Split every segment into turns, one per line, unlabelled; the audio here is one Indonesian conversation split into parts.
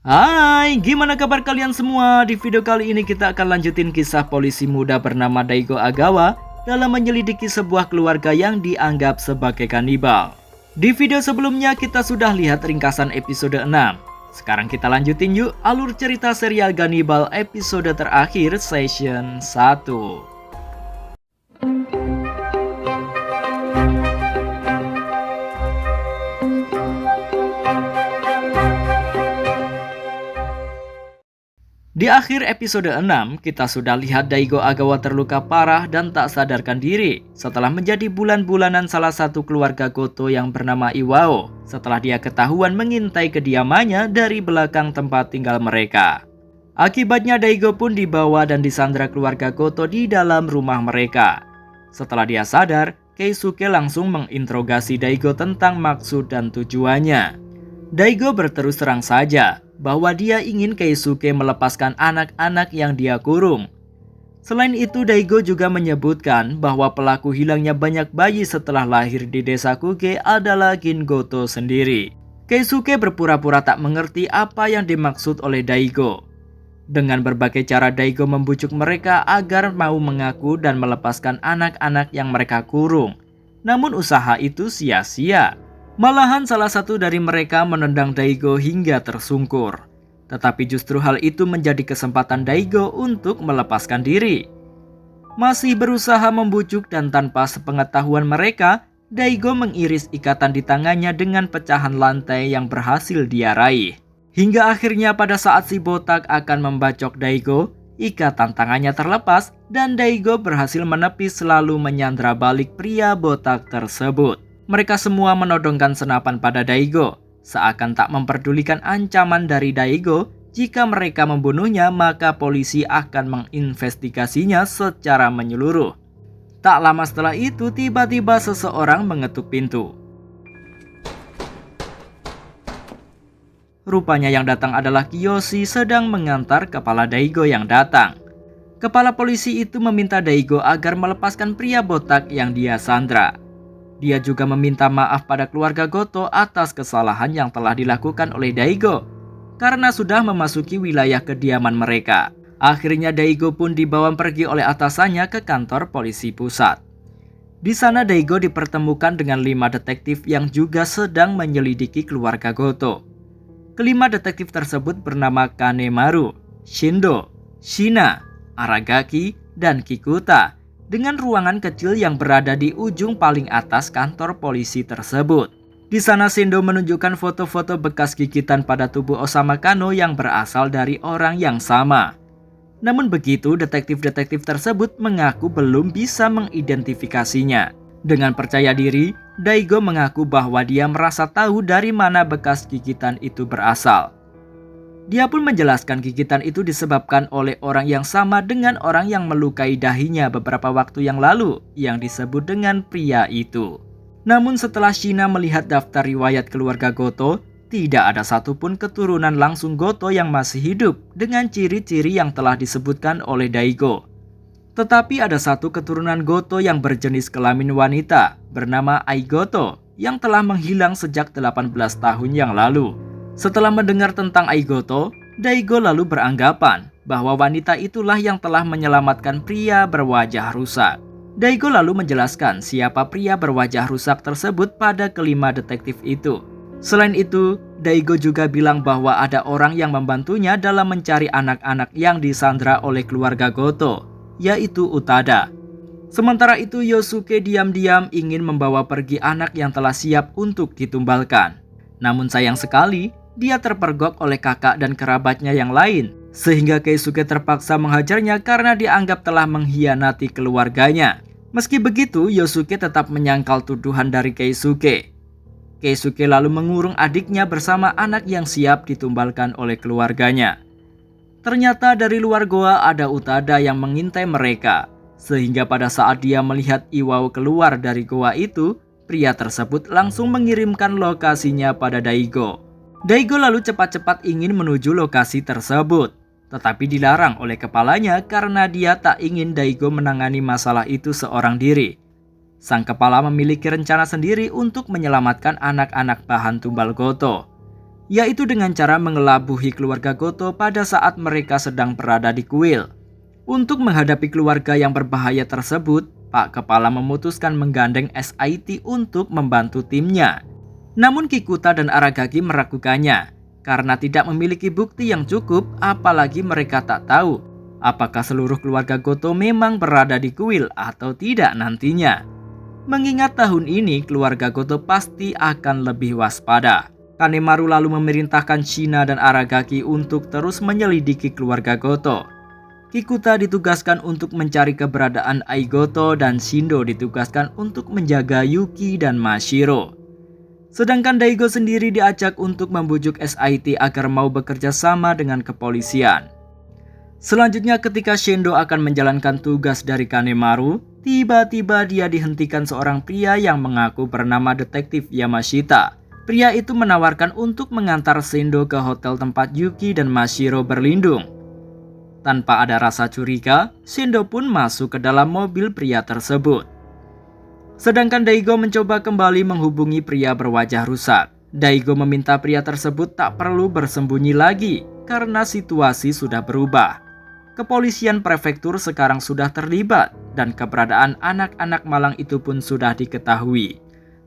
Hai, gimana kabar kalian semua? Di video kali ini kita akan lanjutin kisah polisi muda bernama Daigo Agawa dalam menyelidiki sebuah keluarga yang dianggap sebagai kanibal. Di video sebelumnya kita sudah lihat ringkasan episode 6. Sekarang kita lanjutin yuk alur cerita serial Ganibal episode terakhir season 1. Di akhir episode 6, kita sudah lihat Daigo Agawa terluka parah dan tak sadarkan diri setelah menjadi bulan-bulanan salah satu keluarga Goto yang bernama Iwao setelah dia ketahuan mengintai kediamannya dari belakang tempat tinggal mereka. Akibatnya Daigo pun dibawa dan disandra keluarga Goto di dalam rumah mereka. Setelah dia sadar, Keisuke langsung menginterogasi Daigo tentang maksud dan tujuannya. Daigo berterus terang saja bahwa dia ingin Keisuke melepaskan anak-anak yang dia kurung. Selain itu, Daigo juga menyebutkan bahwa pelaku hilangnya banyak bayi setelah lahir di desa Kuge adalah Gin Goto sendiri. Keisuke berpura-pura tak mengerti apa yang dimaksud oleh Daigo. Dengan berbagai cara Daigo membujuk mereka agar mau mengaku dan melepaskan anak-anak yang mereka kurung. Namun usaha itu sia-sia. Malahan salah satu dari mereka menendang Daigo hingga tersungkur. Tetapi justru hal itu menjadi kesempatan Daigo untuk melepaskan diri. Masih berusaha membujuk dan tanpa sepengetahuan mereka, Daigo mengiris ikatan di tangannya dengan pecahan lantai yang berhasil dia raih. Hingga akhirnya pada saat si botak akan membacok Daigo, ikatan tangannya terlepas dan Daigo berhasil menepis selalu menyandra balik pria botak tersebut. Mereka semua menodongkan senapan pada Daigo, seakan tak memperdulikan ancaman dari Daigo. Jika mereka membunuhnya, maka polisi akan menginvestigasinya secara menyeluruh. Tak lama setelah itu, tiba-tiba seseorang mengetuk pintu. Rupanya yang datang adalah Kiyoshi sedang mengantar kepala Daigo yang datang. Kepala polisi itu meminta Daigo agar melepaskan pria botak yang dia sandra. Dia juga meminta maaf pada keluarga Goto atas kesalahan yang telah dilakukan oleh Daigo karena sudah memasuki wilayah kediaman mereka. Akhirnya Daigo pun dibawa pergi oleh atasannya ke kantor polisi pusat. Di sana Daigo dipertemukan dengan 5 detektif yang juga sedang menyelidiki keluarga Goto. Kelima detektif tersebut bernama Kanemaru, Shindo, Shina, Aragaki, dan Kikuta, dengan ruangan kecil yang berada di ujung paling atas kantor polisi tersebut. Di sana Shindo menunjukkan foto-foto bekas gigitan pada tubuh Osama Kano yang berasal dari orang yang sama. Namun begitu, detektif-detektif tersebut mengaku belum bisa mengidentifikasinya. Dengan percaya diri, Daigo mengaku bahwa dia merasa tahu dari mana bekas gigitan itu berasal. Dia pun menjelaskan gigitan itu disebabkan oleh orang yang sama dengan orang yang melukai dahinya beberapa waktu yang lalu, yang disebut dengan pria itu. Namun setelah Shina melihat daftar riwayat keluarga Goto, tidak ada satupun keturunan langsung Goto yang masih hidup dengan ciri-ciri yang telah disebutkan oleh Daigo. Tetapi ada satu keturunan Goto yang berjenis kelamin wanita bernama Ai Goto yang telah menghilang sejak 18 tahun yang lalu. Setelah mendengar tentang Ai Goto, Daigo lalu beranggapan bahwa wanita itulah yang telah menyelamatkan pria berwajah rusak. Daigo lalu menjelaskan siapa pria berwajah rusak tersebut pada kelima detektif itu. Selain itu, Daigo juga bilang bahwa ada orang yang membantunya dalam mencari anak-anak yang disandra oleh keluarga Goto, yaitu Utada. Sementara itu Yosuke diam-diam ingin membawa pergi anak yang telah siap untuk ditumbalkan. Namun sayang sekali, dia terpergok oleh kakak dan kerabatnya yang lain, sehingga Keisuke terpaksa menghajarnya karena dianggap telah mengkhianati keluarganya. Meski begitu, Yosuke tetap menyangkal tuduhan dari Keisuke. Keisuke lalu mengurung adiknya bersama anak yang siap ditumbalkan oleh keluarganya. Ternyata dari luar goa ada Utada yang mengintai mereka, sehingga pada saat dia melihat Iwao keluar dari goa itu, pria tersebut langsung mengirimkan lokasinya pada Daigo. Daigo lalu cepat-cepat ingin menuju lokasi tersebut, tetapi dilarang oleh kepalanya karena dia tak ingin Daigo menangani masalah itu seorang diri. Sang kepala memiliki rencana sendiri untuk menyelamatkan anak-anak bahan tumbal Goto. yaitu dengan cara mengelabuhi keluarga Goto pada saat mereka sedang berada di kuil. Untuk menghadapi keluarga yang berbahaya tersebut, Pak Kepala memutuskan menggandeng SIT untuk membantu timnya. Namun Kikuta dan Aragaki meragukannya, karena tidak memiliki bukti yang cukup, apalagi mereka tak tahu apakah seluruh keluarga Goto memang berada di kuil atau tidak nantinya. Mengingat tahun ini keluarga Goto pasti akan lebih waspada. Kanemaru lalu memerintahkan Shina dan Aragaki untuk terus menyelidiki keluarga Goto. Kikuta ditugaskan untuk mencari keberadaan Ai Goto dan Shindo ditugaskan untuk menjaga Yuki dan Mashiro. Sedangkan Daigo sendiri diajak untuk membujuk SIT agar mau bekerja sama dengan kepolisian. Selanjutnya ketika Shendo akan menjalankan tugas dari Kanemaru, tiba-tiba dia dihentikan seorang pria yang mengaku bernama Detektif Yamashita. Pria itu menawarkan untuk mengantar Shendo ke hotel tempat Yuki dan Mashiro berlindung. Tanpa ada rasa curiga, Shendo pun masuk ke dalam mobil pria tersebut. Sedangkan Daigo mencoba kembali menghubungi pria berwajah rusak. Daigo meminta pria tersebut tak perlu bersembunyi lagi karena situasi sudah berubah. Kepolisian prefektur sekarang sudah terlibat dan keberadaan anak-anak malang itu pun sudah diketahui.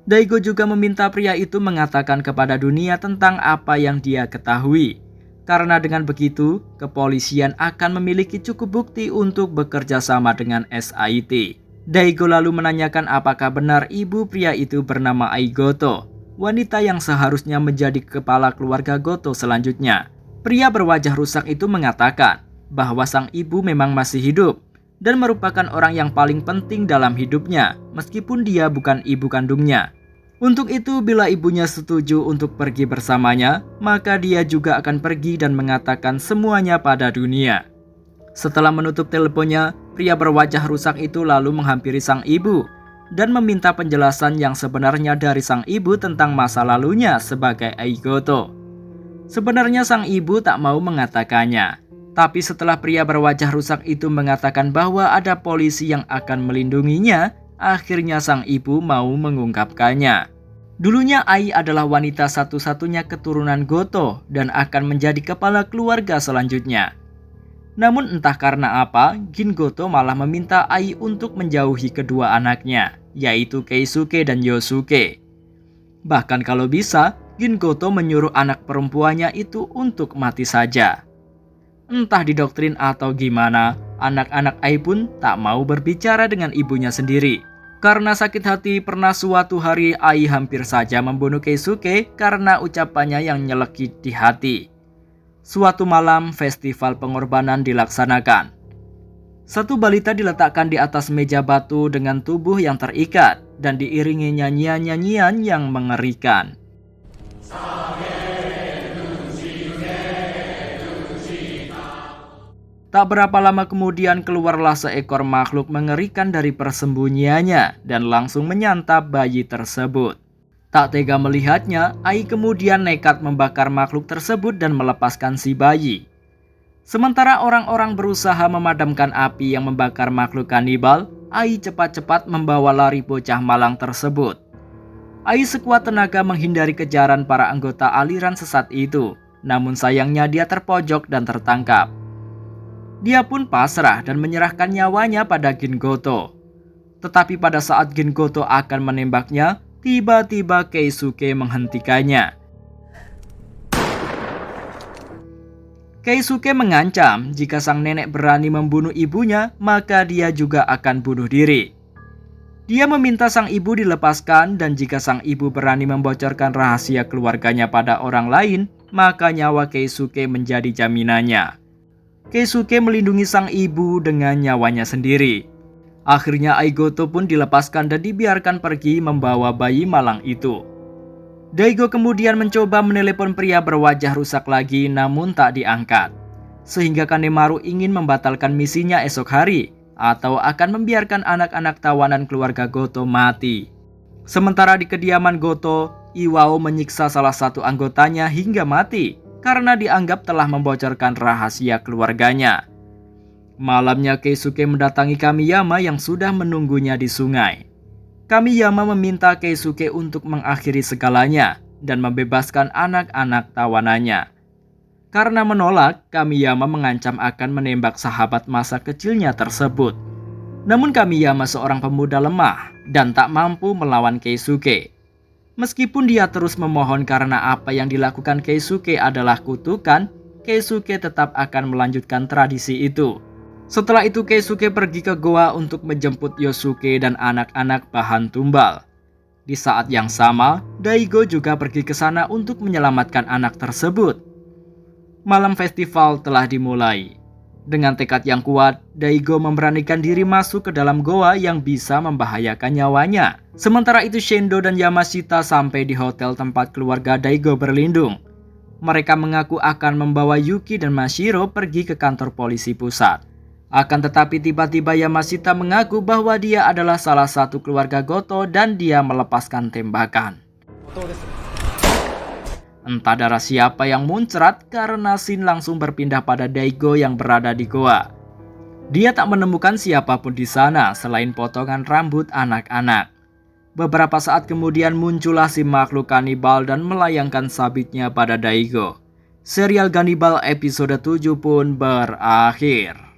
Daigo juga meminta pria itu mengatakan kepada dunia tentang apa yang dia ketahui. Karena dengan begitu, kepolisian akan memiliki cukup bukti untuk bekerja sama dengan SIT. Daigo lalu menanyakan apakah benar ibu pria itu bernama Ai Goto, wanita yang seharusnya menjadi kepala keluarga Goto selanjutnya. Pria berwajah rusak itu mengatakan bahwa sang ibu memang masih hidup dan merupakan orang yang paling penting dalam hidupnya, meskipun dia bukan ibu kandungnya. Untuk itu, bila ibunya setuju untuk pergi bersamanya, maka dia juga akan pergi dan mengatakan semuanya pada dunia. Setelah menutup teleponnya, pria berwajah rusak itu lalu menghampiri sang ibu dan meminta penjelasan yang sebenarnya dari sang ibu tentang masa lalunya sebagai Ai Goto. Sebenarnya sang ibu tak mau mengatakannya, tapi setelah pria berwajah rusak itu mengatakan bahwa ada polisi yang akan melindunginya, akhirnya sang ibu mau mengungkapkannya. Dulunya Ai adalah wanita satu-satunya keturunan Goto dan akan menjadi kepala keluarga selanjutnya. Namun entah karena apa, Gin Goto malah meminta Ai untuk menjauhi kedua anaknya, yaitu Keisuke dan Yosuke. Bahkan kalau bisa, Gin Goto menyuruh anak perempuannya itu untuk mati saja. Entah didoktrin atau gimana, anak-anak Ai pun tak mau berbicara dengan ibunya sendiri. Karena sakit hati, pernah suatu hari Ai hampir saja membunuh Keisuke karena ucapannya yang nyelekit di hati. Suatu malam, festival pengorbanan dilaksanakan. Satu balita diletakkan di atas meja batu dengan tubuh yang terikat dan diiringi nyanyian-nyanyian yang mengerikan. Tak berapa lama kemudian keluarlah seekor makhluk mengerikan dari persembunyiannya dan langsung menyantap bayi tersebut. Tak tega melihatnya, Ai kemudian nekat membakar makhluk tersebut dan melepaskan si bayi. Sementara orang-orang berusaha memadamkan api yang membakar makhluk kanibal, Ai cepat-cepat membawa lari bocah malang tersebut. Ai sekuat tenaga menghindari kejaran para anggota aliran sesat itu, namun sayangnya dia terpojok dan tertangkap. Dia pun pasrah dan menyerahkan nyawanya pada Gin Goto. Tetapi pada saat Gin Goto akan menembaknya, tiba-tiba Keisuke menghentikannya. Keisuke mengancam jika sang nenek berani membunuh ibunya, maka dia juga akan bunuh diri. Dia meminta sang ibu dilepaskan dan jika sang ibu berani membocorkan rahasia keluarganya pada orang lain, maka nyawa Keisuke menjadi jaminannya. Keisuke melindungi sang ibu dengan nyawanya sendiri. Akhirnya Ai Goto pun dilepaskan dan dibiarkan pergi membawa bayi malang itu. Daigo kemudian mencoba menelepon pria berwajah rusak lagi namun tak diangkat. Sehingga Kanemaru ingin membatalkan misinya esok hari atau akan membiarkan anak-anak tawanan keluarga Goto mati. Sementara di kediaman Goto, Iwao menyiksa salah satu anggotanya hingga mati karena dianggap telah membocorkan rahasia keluarganya. Malamnya Keisuke mendatangi Kamiyama yang sudah menunggunya di sungai. Kamiyama meminta Keisuke untuk mengakhiri segalanya, dan membebaskan anak-anak tawanannya. Karena menolak, Kamiyama mengancam akan menembak sahabat masa kecilnya tersebut. Namun Kamiyama seorang pemuda lemah dan tak mampu melawan Keisuke. Meskipun dia terus memohon karena apa yang dilakukan Keisuke adalah kutukan, Keisuke tetap akan melanjutkan tradisi itu. Setelah itu Keisuke pergi ke goa untuk menjemput Yosuke dan anak-anak bahan tumbal. Di saat yang sama, Daigo juga pergi ke sana untuk menyelamatkan anak tersebut. Malam festival telah dimulai. Dengan tekad yang kuat, Daigo memberanikan diri masuk ke dalam goa yang bisa membahayakan nyawanya. Sementara itu Shendo dan Yamashita sampai di hotel tempat keluarga Daigo berlindung. Mereka mengaku akan membawa Yuki dan Mashiro pergi ke kantor polisi pusat. Akan tetapi tiba-tiba Yamashita mengaku bahwa dia adalah salah satu keluarga Goto dan dia melepaskan tembakan. Entah darah siapa yang muncrat karena Shin langsung berpindah pada Daigo yang berada di goa. Dia tak menemukan siapapun di sana selain potongan rambut anak-anak. Beberapa saat kemudian muncullah si makhluk kanibal dan melayangkan sabitnya pada Daigo. Serial Ganibal episode 7 pun berakhir.